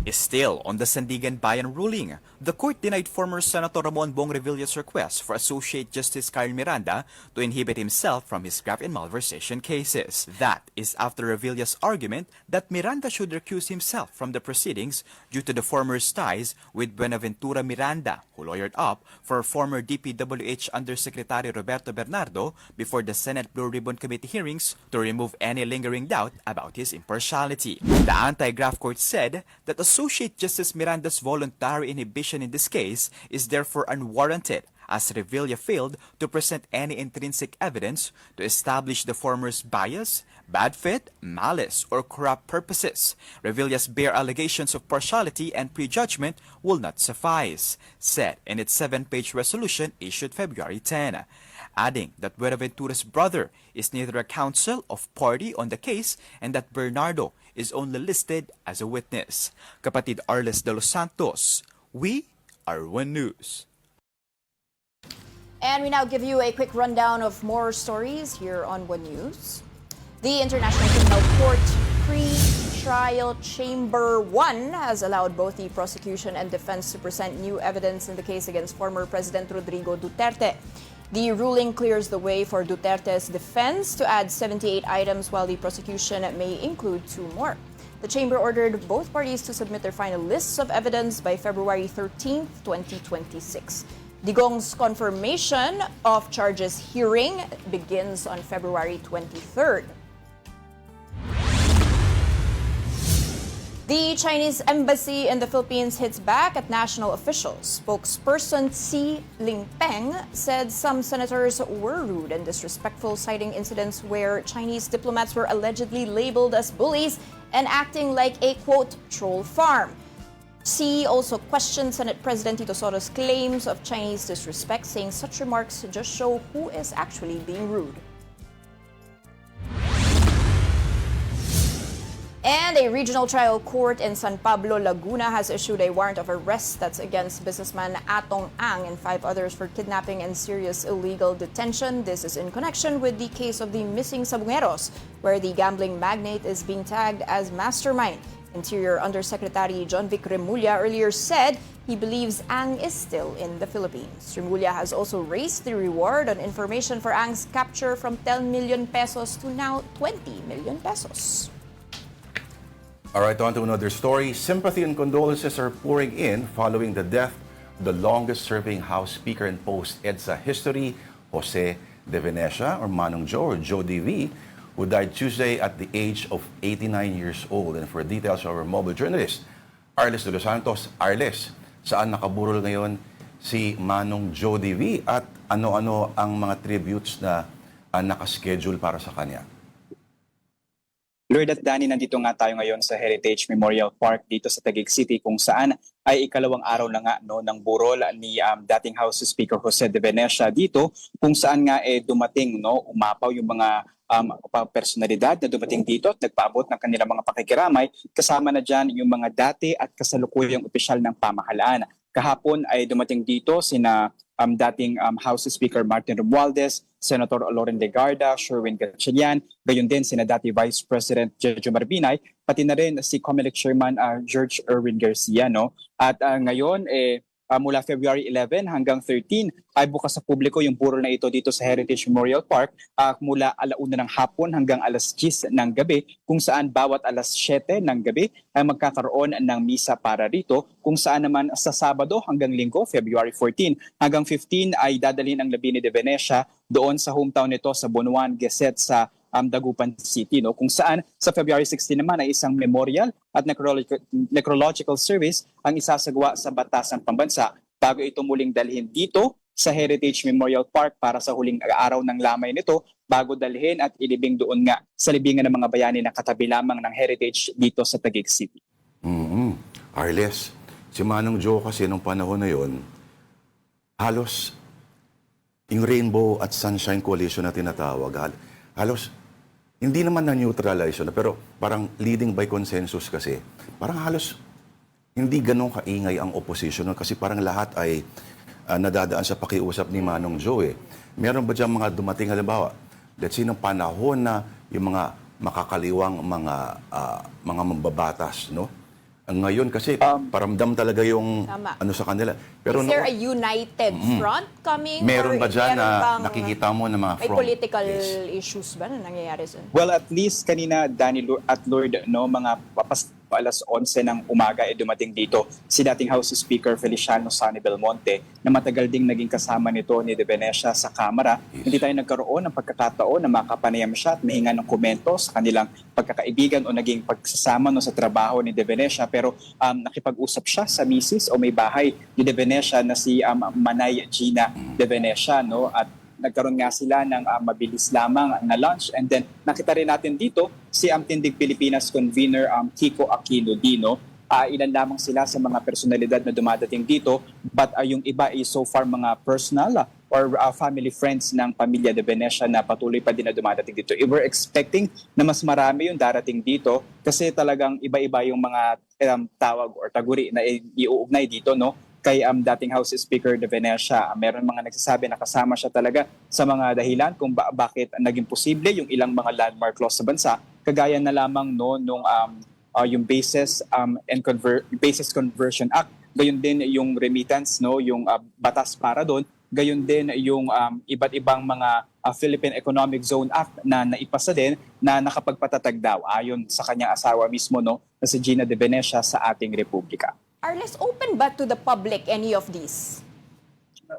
Still on the Sandigan Bayan ruling, the court denied former Senator Ramon Bong Revilla's request for Associate Justice Kyle Miranda to inhibit himself from his graft and malversation cases. That is after Revilla's argument that Miranda should recuse himself from the proceedings due to the former's ties with Buenaventura Miranda, who lawyered up for former DPWH Undersecretary Roberto Bernardo before the Senate Blue Ribbon Committee hearings to remove any lingering doubt about his impartiality. The anti-graft court said that Associate Justice Miranda's voluntary inhibition in this case is therefore unwarranted, as Revilla failed to present any intrinsic evidence to establish the former's bias, bad faith, malice, or corrupt purposes. Revilla's bare allegations of partiality and prejudgment will not suffice, said in its 7-page resolution issued February 10, adding that Buenaventura's brother is neither a counsel of party on the case and that Bernardo is only listed as a witness. Kapatid Arles de los Santos, we are One News. And we now give you a quick rundown of more stories here on One News. The International Criminal Court Pre-Trial Chamber 1 has allowed both the prosecution and defense to present new evidence in the case against former President Rodrigo Duterte. The ruling clears the way for Duterte's defense to add 78 items, while the prosecution may include 2 more. The chamber ordered both parties to submit their final lists of evidence by February 13, 2026. Digong's confirmation of charges hearing begins on February 23rd. The Chinese embassy in the Philippines hits back at national officials. Spokesperson Xi Lingpeng said some senators were rude and disrespectful, citing incidents where Chinese diplomats were allegedly labeled as bullies and acting like a, quote, troll farm. Xi also questioned Senate President Tito Soto's claims of Chinese disrespect, saying such remarks just show who is actually being rude. And a regional trial court in San Pablo, Laguna has issued a warrant of arrest that's against businessman Atong Ang and 5 others for kidnapping and serious illegal detention. This is in connection with the case of the missing Sabongeros, where the gambling magnate is being tagged as mastermind. Interior Undersecretary John Vic Remulla earlier said he believes Ang is still in the Philippines. Remulla has also raised the reward on information for Ang's capture from 10 million pesos to now 20 million pesos. All right, on to another story. Sympathy and condolences are pouring in following the death of the longest-serving House Speaker in post-EDSA history, Jose de Venecia, or Manong Joe, or Joe DV, who died Tuesday at the age of 89 years old. And for details, our mobile journalist, Arles de los Santos. Arles, saan nakaburol ngayon si Manong Joe DV at ano-ano ang mga tributes na nakaschedule para sa kanya? Lourd at Danny, nandito nga tayo ngayon sa Heritage Memorial Park dito sa Taguig City, kung saan ay ikalawang araw na nga ng burol ni dating House Speaker Jose de Venecia dito, kung saan nga dumating umapaw yung mga personalidad na dumating dito at nagpaabot ng kanilang mga pakikiramay, kasama na dyan yung mga dati at kasalukuyang opisyal ng pamahalaan. Kahapon ay dumating dito sina dating House Speaker Martin Romualdez, Senator Loren Legarda, Sherwin Gatchalian, gayon din sina dati Vice President Jojo Marbinay, pati na rin si COMELEC Chairman George Erwin Garcia. At ngayon, mula February 11 hanggang 13 ay bukas sa publiko yung burol na ito dito sa Heritage Memorial Park mula 1:00 ng hapon hanggang 10:00 ng gabi, kung saan bawat 7:00 ng gabi ay magkakaroon ng misa para rito, kung saan naman sa Sabado hanggang Linggo, February 14 hanggang 15 ay dadalhin ang labi ni de Venecia doon sa hometown nito sa Bunuan, Geset sa Dagupan City, kung saan sa February 16 naman ay isang memorial at necrological service ang isasagawa sa Batasang Pambansa bago ito muling dalhin dito sa Heritage Memorial Park para sa huling araw ng lamay nito, bago dalhin at ilibing doon nga sa libingan ng mga bayani na katabi lamang ng Heritage dito sa Taguig City. Arles, si Manong Joe kasi nung panahon na yon, halos yung Rainbow at Sunshine Coalition na tinatawag, halos hindi naman na-neutralize yun, pero parang leading by consensus kasi, parang halos hindi ganun kaingay ang opposition kasi parang lahat ay nadadaan sa pakiusap ni Manong Joe. Meron ba dyan mga dumating, halimbawa, let's say, ng panahon na yung mga makakaliwang mga mambabatas, no? Ngayon kasi paramdam talaga yung Tama. ano sa kanila. Pero Is there a united front coming? meron Or ba dyan meron na bang nakikita mo na mga may front? political Yes. issues ba na nangyayari dun? Well, at least kanina, Danny at Lourd, no, mga papas alas 11 ng umaga dumating dito si dating House Speaker Feliciano Sonny Belmonte na matagal ding naging kasama nito ni De Venecia sa Kamara. Yes. Hindi tayo nagkaroon ng pagkakataon na makapanayam siya at mahinga ng komento sa kanilang pagkakaibigan o naging pagsasama no, sa trabaho ni De Venecia. Pero nakipag-usap siya sa misis o may bahay ni De Venecia na si Manay Gina De Venecia, no, at nagkaroon nga sila ng mabilis lamang na lunch. And then nakita rin natin dito si Tindig Pilipinas convener Kiko Aquino Dino. Ilan lamang sila sa mga personalidad na dumadating dito, but yung iba ay so far mga personal or family friends ng pamilya de Venecia na patuloy pa din na dumadating dito. We're expecting na mas marami yung darating dito kasi talagang iba-iba yung mga tawag or taguri na iuugnay dito, no, kay dating House Speaker de Venecia. Meron mga nagsasabi na kasama siya talaga sa mga dahilan kung bakit naging posible yung ilang mga landmark laws sa bansa, kagaya na lamang no nung yung Basis Basis Conversion Act, gayon din yung remittance, no, yung batas para doon, gayon din yung iba't ibang mga Philippine Economic Zone Act na naipasa din na nakapagpatatag daw ayon sa kanyang asawa mismo, no, na si Gina de Venecia sa ating republika. Arles, open ba to the public any of these?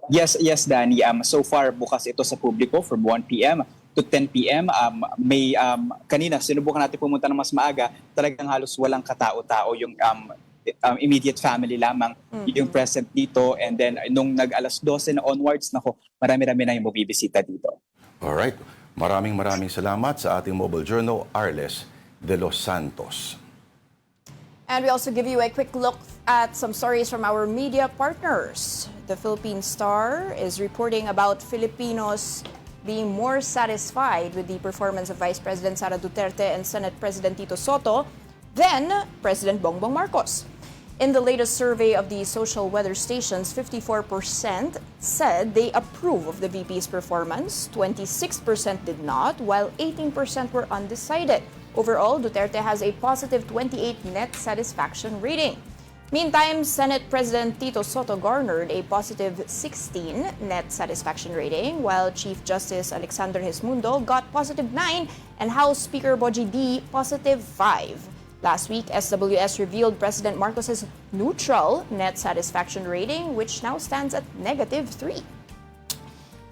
Yes, Danny. So far, bukas ito sa publiko from 1 p.m. to 10 p.m. May kanina, sinubukan natin pumunta ng mas maaga, talagang halos walang katao-tao, yung immediate family lamang yung present dito. And then, nung nag-alas 12 na onwards, nako, marami-rami na yung mabibisita dito. Alright. Maraming salamat sa ating mobile journal, Arles de los Santos. And we also give you a quick look at some stories from our media partners. The Philippine Star is reporting about Filipinos being more satisfied with the performance of Vice President Sara Duterte and Senate President Tito Soto than President Bongbong Marcos. In the latest survey of the social weather stations, 54% said they approve of the VP's performance, 26% did not, while 18% were undecided. Overall, Duterte has a positive 28 net satisfaction rating. Meantime, Senate President Tito Soto garnered a positive 16 net satisfaction rating, while Chief Justice Alexander Gesmundo got positive 9 and House Speaker Boji D positive 5. Last week, SWS revealed President Marcos's neutral net satisfaction rating, which now stands at negative 3.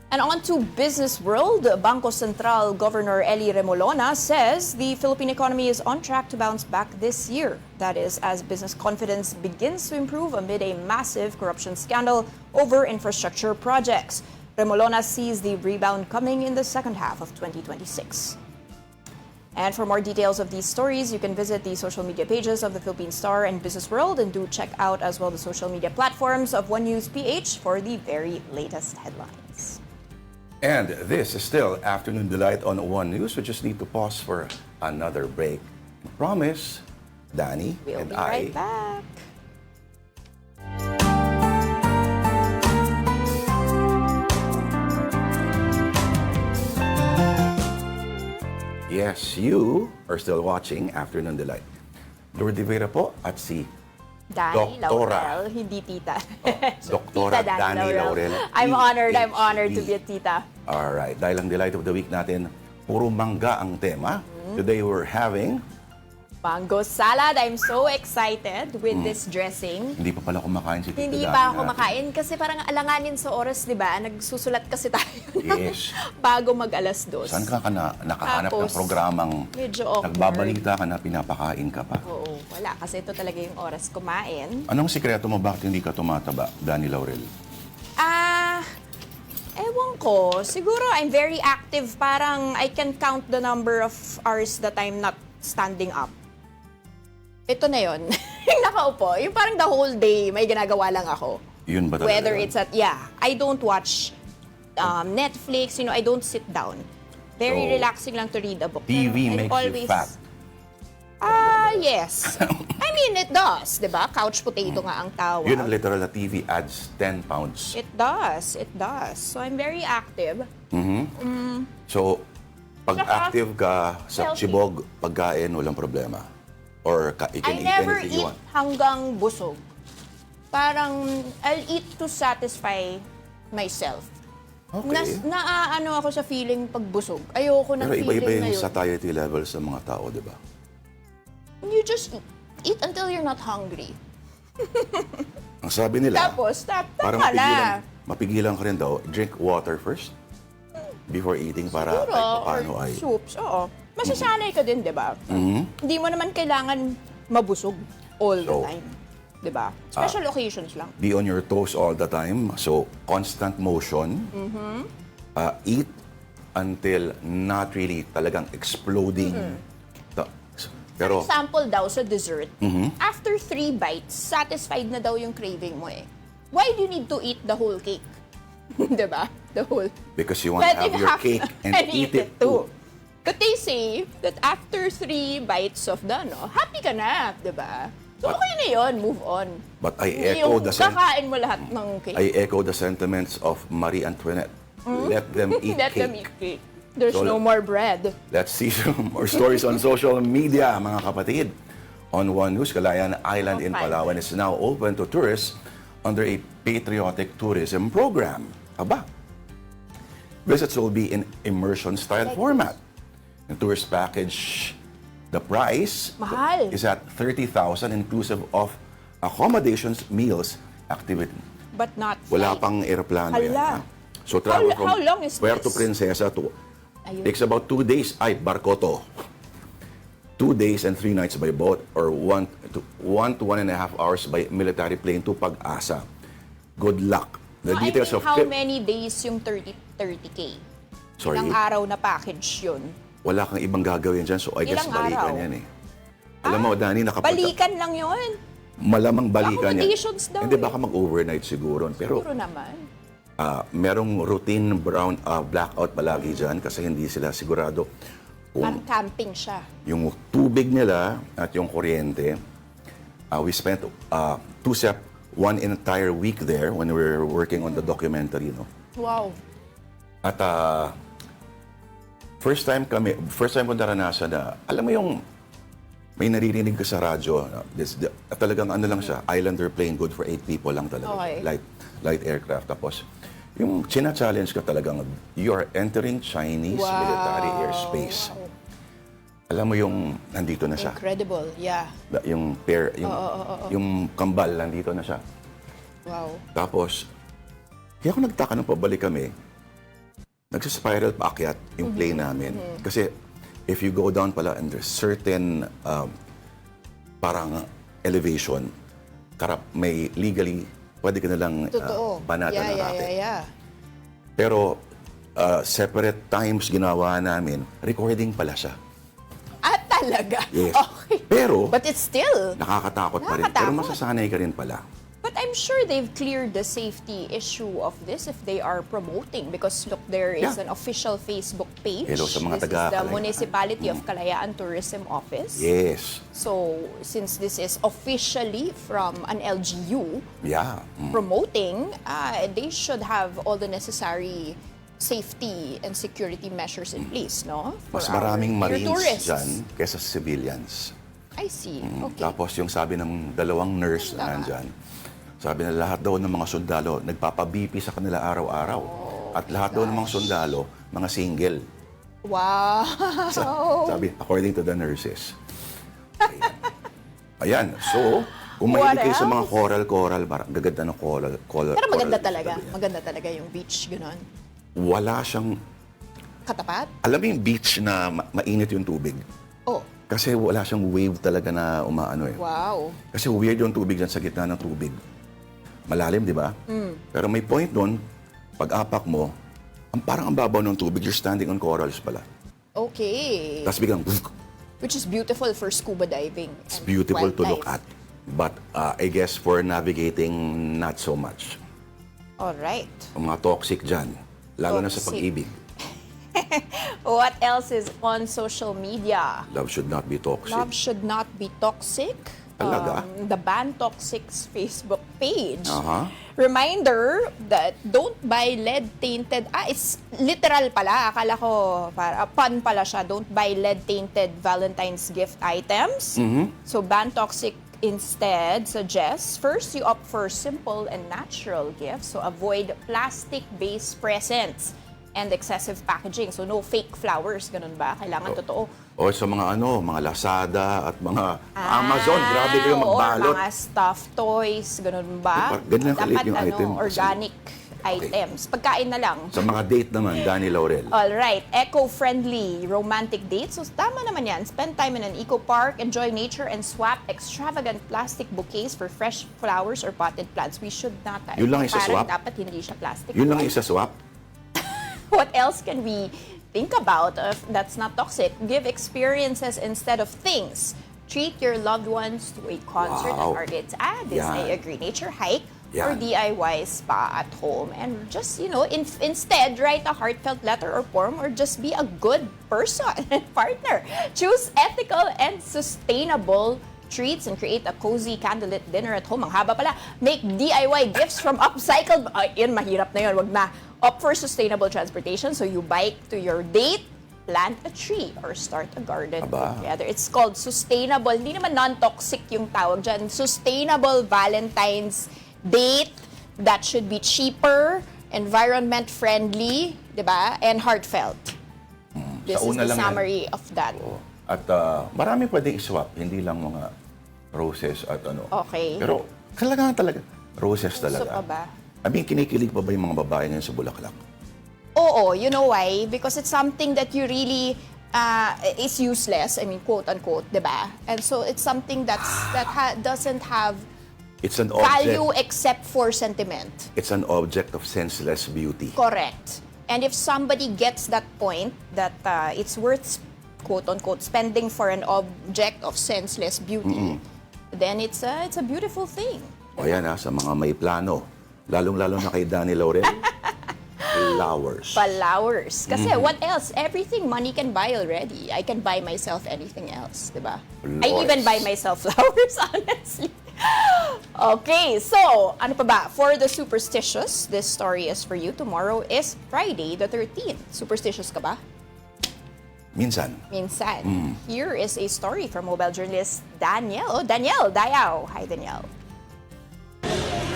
And on to business world, Bangko Sentral Governor Eli Remolona says the Philippine economy is on track to bounce back this year. That is, as business confidence begins to improve amid a massive corruption scandal over infrastructure projects. Remolona sees the rebound coming in the second half of 2026. And for more details of these stories, you can visit the social media pages of the Philippine Star and Business World, and do check out as well the social media platforms of One News PH for the very latest headlines. And this is still Afternoon Delight on One News. We just need to pause for another break. Promise, Danny We'll and be I right back. Yes, you are still watching Afternoon Delight. Lourd de Veyra po at si Danny Doktora. Laurel, hindi tita. Doktora Tita Danny Laurel. I'm honored to PhD. be a tita. Alright, dahil ang Delight of the Week natin, puro mangga ang tema. Today we're having, Mango salad. I'm so excited with this dressing. hindi pa pala kumakain si Tita Hindi Danny pa ako natin. kumakain kasi parang alanganin sa oras, di ba? Nagsusulat kasi tayo ng Yes. bago mag-alas 2. Saan ka nakahanap ng Tapos, programang medyo awkward. nagbabalita ka na pinapakain ka pa? Oo, wala. Kasi ito talaga yung oras kumain. Anong sikreto mo bakit hindi ka tumataba, Danny Laurel? Ewan ko. Siguro I'm very active. Parang I can count the number of hours that I'm not standing up. Ito na yon. Yung nakaupo. Yung parang the whole day, may ginagawa lang ako. Yun ba talaga Whether yun? it's I don't watch Netflix, I don't sit down. Very So, relaxing lang to read a book. TV Pero I makes you fat. Yes. I mean, it does, di ba? Couch potato nga ang tawag. Yun ang literal na TV adds 10 pounds. It does. So, I'm very active. So, pag Saka, active ka sa healthy. chibog, pagkain, walang problema. Or you can I eat never anything you eat want. hanggang busog. Parang, I'll eat to satisfy myself. Okay. Naaano ako sa feeling pag busog. Ayoko ng Pero feeling iba-iba na yung yun. satiety levels ng mga tao, di ba? You just eat until you're not hungry. Ang sabi nila, Tapos, para tama na. mapigilan ka rin daw, drink water first before eating para Siguro, kahit paano or ay... soups, oo. Masasanay ka din, di ba? Hindi mo naman kailangan mabusog all the So, time. Di ba? Special occasions lang. Be on your toes all the time. So, constant motion. Eat until not really talagang exploding. Pero, Example daw sa dessert, after 3 bites, satisfied na daw yung craving mo eh. Why do you need to eat the whole cake? Di ba? The whole. because you want to have your cake and eat it too. But they say that after 3 bites of happy ka na, di ba? So okay na yun, move on. But I Hindi echo yung kakain mo lahat ng cake. I echo the sentiments of Marie Antoinette. Let them eat Let cake. them eat cake. There's So, no more bread. Let's see some more stories on social media, mga kapatid. On One News, Calayan Island in Fine. Palawan is now open to tourists under a patriotic tourism program. Aba, visits will be in immersion-style format. The tourist package, the price Mahal. is at 30,000 inclusive of accommodations, meals, activity. But not Wala flight. pang aeroplano yan. Hala. Ha? So travel from How long is Puerto this? Princesa to Ayun. takes about 2 days. Ay, barko to. 2 days and 3 nights by boat or 1 to 1.5 hours by military plane to Pag-asa. Good luck. The No, details I mean, of how trip- many days yung 30K? Sorry, Ilang araw na package yun? wala kang ibang gagawin dyan, so I guess Ilang balikan araw? yan eh. Alam mo, Dani, Balikan lang yun. malamang balikan yan. Accommodations daw Hindi, eh. baka mag-overnight siguro. Pero Siguro naman. merong routine blackout palagi dyan kasi hindi sila sigurado Parang kung camping siya. yung tubig nila at yung kuryente. We spent one entire week there when we were working on the documentary. No? Wow. At first time ko naranasan na, alam mo yung may naririnig ka sa radyo, talagang ano lang siya, Islander plane, good for 8 people lang talaga. Okay. Light aircraft. Tapos, yung china-challenge ka talagang, you are entering Chinese Wow. military airspace. Alam mo yung, nandito na siya. Incredible. Yeah. Yung yung kambal, nandito na siya. Wow. Tapos, kaya ako nagtaka nung pabalik kami, nagsispiral paakyat yung plane namin. Kasi, if you go down pala under certain parang elevation, may legally, pwede ka nalang Totoo. banatan ng racket. Yeah. Pero, separate times ginawa namin, recording pala siya. Talaga? Yes. Okay. Pero, But it's still... nakakatakot pa rin. Pero Nakakatakot. masasanay ka rin pala. But I'm sure they've cleared the safety issue of this if they are promoting. Because look, there is Yeah. an official Facebook page. Hello sa mga This is the taga-Kalayaan. Municipality of Kalayaan Tourism Office. Yes. So, since this is officially from an LGU Yeah. promoting, they should have all the necessary safety and security measures in place, no? For Mas our maraming dear Marines tourists. dyan kesa civilians. I see. Okay. Tapos yung sabi ng dalawang nurse na nandyan, sabi na lahat daw ng mga sundalo, nagpapabipi sa kanila araw-araw. At lahat daw ng mga sundalo, mga single. Wow. Sabi, according to the nurses. Ayan. So, kung What mahilig kayo sa mga else? coral, gaganda ng coral. Pero maganda coral talaga. sabi niya. Maganda talaga yung beach, gano'n. Wala siyang, Katapat? alam mo yung beach na mainit yung tubig? Oh, Kasi wala siyang wave talaga na umaano eh. wow. Kasi weird yung tubig dyan sa gitna ng tubig. Malalim, di ba? Pero may point doon, pag-apak mo, parang ang babaw ng tubig, you're standing on corals pala. Okay. Tapos biglang, Which is beautiful for scuba diving. it's and beautiful to look wildlife. at. But I guess for navigating, not so much. All right. Ang mga toxic dyan, lalo na sa Toxic. pag-ibig. What else is on social media? Love should not be toxic. Love should not be toxic. Talaga? The Ban Toxic's Facebook page. Aha. Reminder that don't buy lead-tainted... it's literal pala. Akala ko, pun pala siya. Don't buy lead-tainted Valentine's gift items. So Ban Toxic instead suggests, first, you opt for simple and natural gifts. So avoid plastic-based presents and excessive packaging. So no fake flowers, ganun ba? Kailangan totoo. O sa mga mga Lazada at mga Amazon, grabe kayo magbalot. Or mga stuffed toys, ganun ba? Ganun lang kalit Dapat yung item. organic items. Pagkain na lang. Sa mga date naman, Danny Laurel. Alright, eco-friendly romantic dates. So tama naman yan. Spend time in an eco park, enjoy nature, and swap extravagant plastic bouquets for fresh flowers or potted plants. We should not. Yun lang isa-swap? Parang dapat hindi siya plastic. Yun lang isa-swap. What else can we think about that's not toxic? Give experiences instead of things. Treat your loved ones to a concert Wow. and arcades. This Yan. I agree. Nature hike or Yan. DIY spa at home. And just, instead, write a heartfelt letter or poem or just be a good person and partner. Choose ethical and sustainable treats and create a cozy candlelit dinner at home. Ang haba pala. Make DIY gifts from upcycled... Yun, mahirap na yun. Wag na. Opt for sustainable transportation. So you bike to your date, plant a tree, or start a garden Aba. together. It's called sustainable. Hindi naman non-toxic yung tawag dyan. Sustainable Valentine's date that should be cheaper, environment-friendly, di ba? And heartfelt. This Sa is una the lang yan. summary of that. At marami pwedeng iswap, hindi lang mga roses at Okay. Pero kailangan talaga, roses Gusto talaga. pa ba? I mean, kinikilig pa ba yung mga babae ngayon sa bulaklak? Oo, you know why? Because it's something that you really is useless. I mean, quote unquote, di ba? And so it's something that doesn't have It's an object. value except for sentiment. It's an object of senseless beauty. Correct. And if somebody gets that point that it's worth, quote unquote, spending for an object of senseless beauty, then it's a beautiful thing. O yan sa mga may plano. Lalong-lalo na kay Danny Laurel. Flowers. Flowers. Kasi what else? Everything money can buy already. I can buy myself anything else, di ba? I even buy myself flowers, honestly. Okay, so, ano pa ba? For the superstitious, this story is for you. Tomorrow is Friday the 13th. Superstitious ka ba? Minsan. Minsan. Here is a story from mobile journalist Danielle. Oh, Danielle Dayao. Hi, Danielle.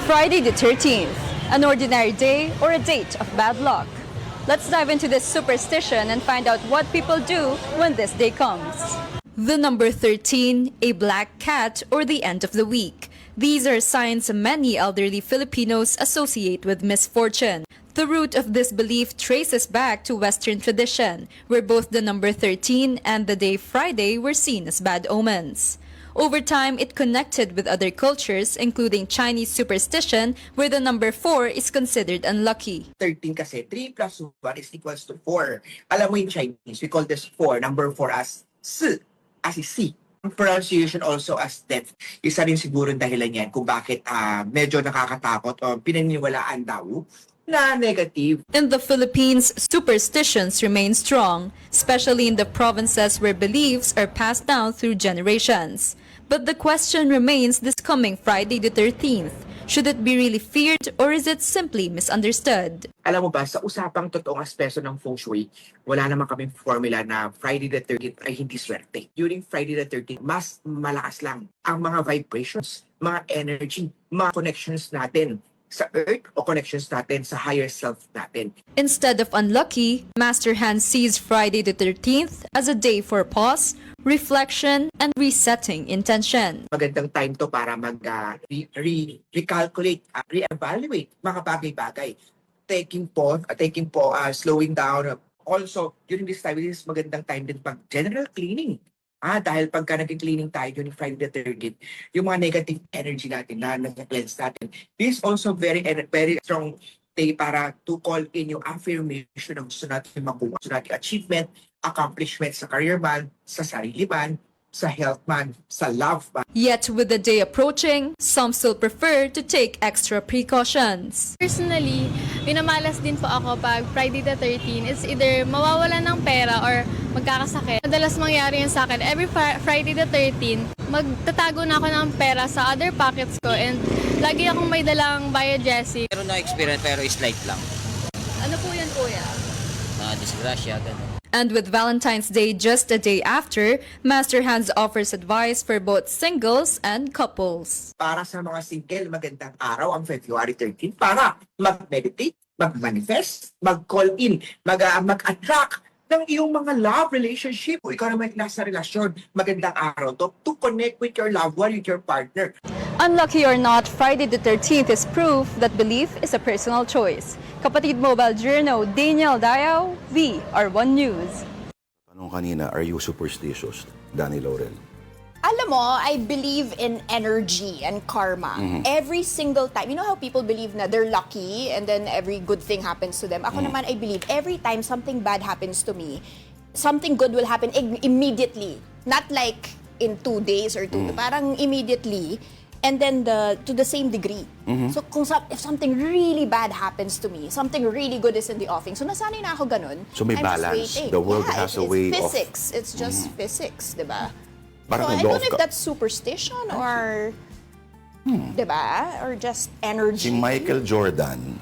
Friday the 13th, an ordinary day or a date of bad luck. Let's dive into this superstition and find out what people do when this day comes. The number 13, a black cat, or the end of the week. These are signs many elderly Filipinos associate with misfortune. The root of this belief traces back to Western tradition, where both the number 13 and the day Friday were seen as bad omens. Over time, it connected with other cultures, including Chinese superstition, where the number 4 is considered unlucky. 13 kasi, 3 plus 1 is equals to 4. Alam mo in Chinese, we call this 4, number 4 as si, as is si. Pronunciation also as death. Isa rin siguro dahilan yan kung bakit medyo nakakatakot o pinaniniwalaan daw na negative. In the Philippines, superstitions remain strong, especially in the provinces where beliefs are passed down through generations. But the question remains this coming Friday the 13th. Should it be really feared or is it simply misunderstood? Alam mo ba, sa usapang totoong aspeso ng feng shui, wala naman kaming formula na Friday the 13th ay hindi swerte. During Friday the 13th, mas malakas lang ang mga vibrations, mga energy, mga connections natin sa earth o connections natin sa higher self natin. Instead of unlucky, Master Han sees Friday the 13th as a day for pause, reflection, and resetting intention. Magandang time to para recalculate, re-evaluate mga bagay-bagay. Taking pause, slowing down. Also, during this time, this is magandang time din pag general cleaning. Dahil pagka nag-cleaning tayo during Friday the 13th, yung mga negative energy natin na nag-cleanse natin. This is also very strong day para to call in yung affirmation ng gusto natin makuha. Gusto natin achievement, accomplishment sa career man, sa sarili man, sa health man, sa love man. Yet with the day approaching, some still prefer to take extra precautions. Personally, minamalas din po ako pag Friday the 13th. It's either mawawalan ng pera or magkakasakit. Madalas mangyari yun sa akin. Every Friday the 13th, magtatago na ako ng pera sa other pockets ko and lagi akong may dalang biogesic. Meron na experience pero slight lang. Ano po yan, kuya? Disgrasya, gano'n. And with Valentine's Day just a day after, Master Hands offers advice for both singles and couples. Para sa mga single, magandang araw ang February 13 para mag-meditate, mag-manifest, mag-call in, mag-attract ng iyong mga love relationship. O ikaw naman nasa relasyon, magandang araw to connect with your loved one, with your partner. Unlucky or not, Friday the 13th is proof that belief is a personal choice. Kapatid Mobile Journal, Daniel Dayaw, VR1 News. Tanong kanina, are you superstitious, Danny Laurel? Alam mo, I believe in energy and karma. Every single time. You know how people believe na they're lucky and then every good thing happens to them? Ako naman, I believe every time something bad happens to me, something good will happen immediately. Not like in 2 days or 2. Parang immediately. And then to the same degree. So if something really bad happens to me, something really good is in the offing. So nasanay na ako ganun. So may I'm just balance. waiting. The world has a way it's of... physics. It's just physics, di ba? Parang So I law don't of know if ka- that's superstition or, di ba? Or just energy. Si Michael Jordan,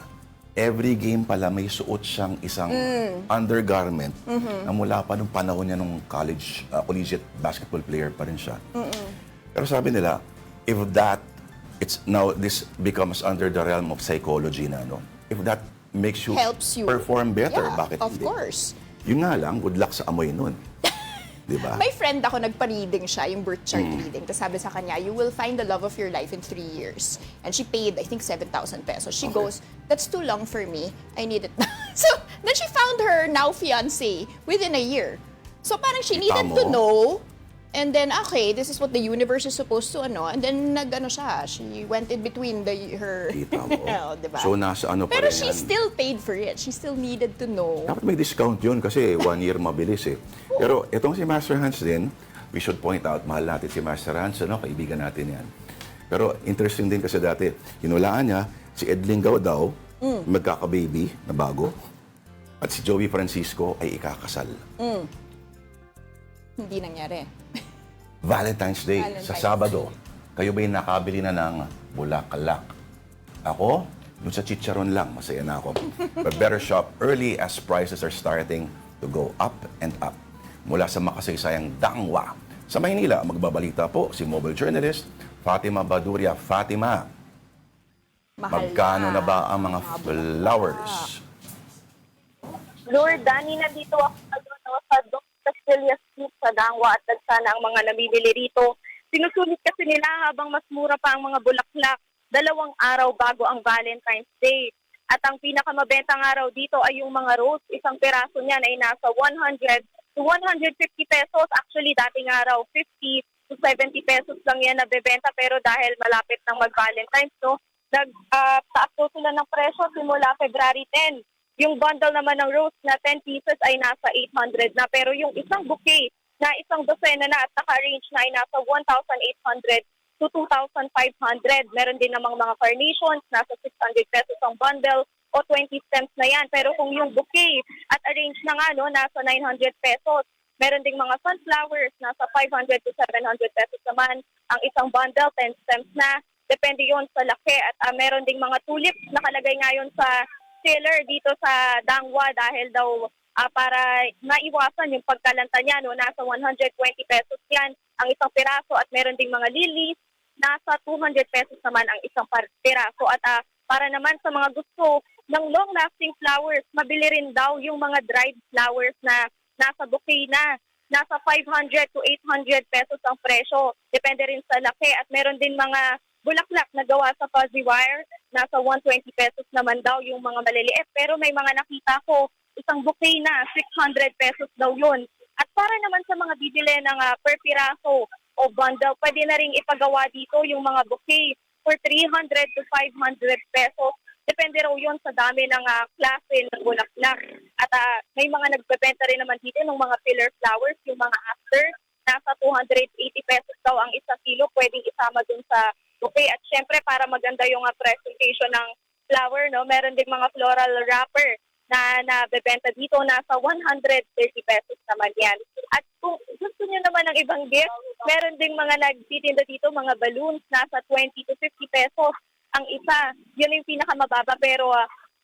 every game pala may suot siyang isang undergarment na mula pa nung panahon niya nung collegiate basketball player pa rin siya. Pero sabi nila, if that, this becomes under the realm of psychology na, no? If that makes you, Helps you. perform better, Yeah, bakit of hindi? course. Yun nga lang, good luck sa amoy nun. Di ba? May friend ako, nagpa-reading siya, yung birth chart reading. Tapos sabi sa kanya, you will find the love of your life in 3 years. And she paid, I think, 7,000 pesos. She goes, that's too long for me. I need it now. So, then she found her now fiancé within a year. So, parang she Kita needed mo? to know. And then, okay, this is what the universe is supposed to, ano. And then, she went in between her... Kita mo. Oh, diba? So, nasa ano pa Pero rin she yan. still paid for it. She still needed to know. Dapat may discount yun kasi 1 year mabilis eh. Pero itong si Master Hans din, we should point out, mahal natin si Master Hans, ano, kaibigan natin yan. Pero interesting din kasi dati, hinulaan niya, si Edling Gao daw, magkaka-baby na bago, at si Joey Francisco ay ikakasal. Hindi nangyari. Valentine's Day, sa Sabado, kayo ba'y nakabili na ng bulaklak? Ako, dun sa chicharon lang, masaya na ako. But better shop early as prices are starting to go up and up. Mula sa makasaysayang Dangwa. Sa Maynila, magbabalita po si mobile journalist Fatima Baduria. Fatima, Mahal magkano na ba ang mga flowers? Lourd, Dani, nandito ako sa Doc Castilla Street sa Dangwa at nagsana ang mga namimili rito. Sinusulit kasi nila habang mas mura pa ang mga bulaklak 2 araw bago ang Valentine's Day. At ang pinakamabentang araw dito ay yung mga rose. Isang peraso niyan ay nasa 100 to 150 pesos. Actually, dating araw, 50 to 70 pesos lang yan nabebenta. Pero dahil malapit ng mag-Valentine's, no, nagtaas po sila ng presyo simula February 10. Yung bundle naman ng rose na 10 pieces ay nasa 800 na. Pero yung isang bouquet na isang dosena na at naka-arrange na ay nasa 1,800 to 2,500. Meron din namang mga carnations, nasa 600 pesos ang bundle o 20 stems na yan. Pero kung yung bouquet at arrange na nga, no, nasa 900 pesos. Meron ding mga sunflowers, nasa 500 to 700 pesos naman ang isang bundle, 10 stems na. Depende yon sa laki. At meron ding mga tulips, nakalagay ngayon sa seller dito sa Dangwa dahil daw para maiwasan yung pagkalanta niya, no, nasa 120 pesos yan ang isang piraso at meron ding mga lilies, nasa 200 pesos naman ang isang piraso. At para naman sa mga gusto ng long-lasting flowers, mabili rin daw yung mga dried flowers na nasa bouquet na. Nasa 500 to 800 pesos ang presyo. Depende rin sa laki at meron din mga bulaklak na gawa sa fuzzy wire. Nasa 120 pesos naman daw yung mga maliliit. Pero may mga nakita ko, isang bouquet na, 600 pesos daw yun. At para naman sa mga bibili ng per piraso o bundle, pwede na rin ipagawa dito yung mga bouquet for 300 to 500 pesos. Depende raw yun sa dami ng klase ng bulaklak. At may mga nagbebenta rin naman dito ng mga filler flowers, yung mga after, nasa 280 pesos daw ang isang kilo, pwedeng isama dun sa buffet. At syempre, para maganda yung presentation ng flower, no, meron din mga floral wrapper na nabebenta dito, nasa 130 pesos naman yan. At kung gusto nyo naman ng ibang gift, meron ding mga nagtitinda dito, mga balloons, nasa 20 to 50 pesos ang isa. Yun yung pinakamababa, pero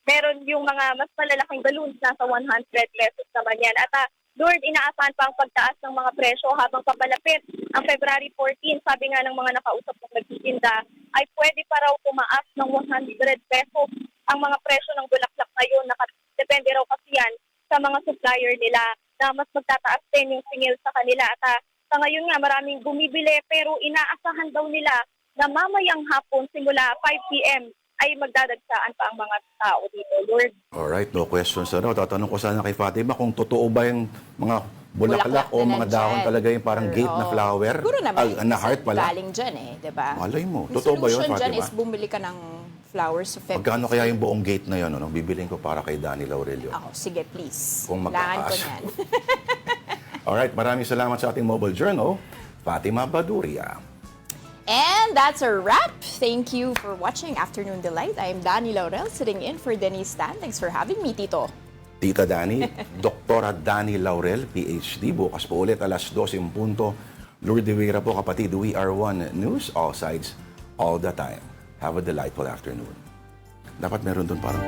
meron yung mga mas malalaking balloons, nasa 100 pesos naman yan. At Lourd, inaasahan pa ang pagtaas ng mga presyo habang papalapit ang February 14. Sabi nga ng mga nakausap ng nagtitinda, ay pwede pa raw tumaas ng 100 pesos ang mga presyo ng bulaklak ngayon. Depende raw kasi yan sa mga supplier nila na mas magtataas din yung singil sa kanila. At sa ngayon nga, maraming bumibili pero inaasahan daw nila na mamayang hapon simula 5 p.m. ay magdadagsaan pa ang mga tao dito, Lourd. Alright, no questions. Tatanong ko sana kay Fatima kung totoo ba yung mga bulaklak o mga dahon talaga yung parang gate na flower? Siguro naman, na heart pala? galing dyan di ba? Malay mo. Totoo ba yun, Solution dyan Fatima? is bumili ka ng flowers sa February. Magkano kaya yung buong gate na yun? Ano? Bibiling ko para kay Danny Laurelio. Ako, sige, please. Kung Kailangan ko magkakaas. yan. Alright, maraming salamat sa ating mobile journal, Fatima Baduria. And that's a wrap. Thank you for watching Afternoon Delight. I'm Danny Laurel, sitting in for Denise Tan. Thanks for having me, Tito. Tita Dani, Doktora Dani Laurel, PhD. Bukas po ulit alas 12 yung punto. Lourd de Veyra po, kapatid. We are one news, all sides, all the time. Have a delightful afternoon. Dapat meron doon parang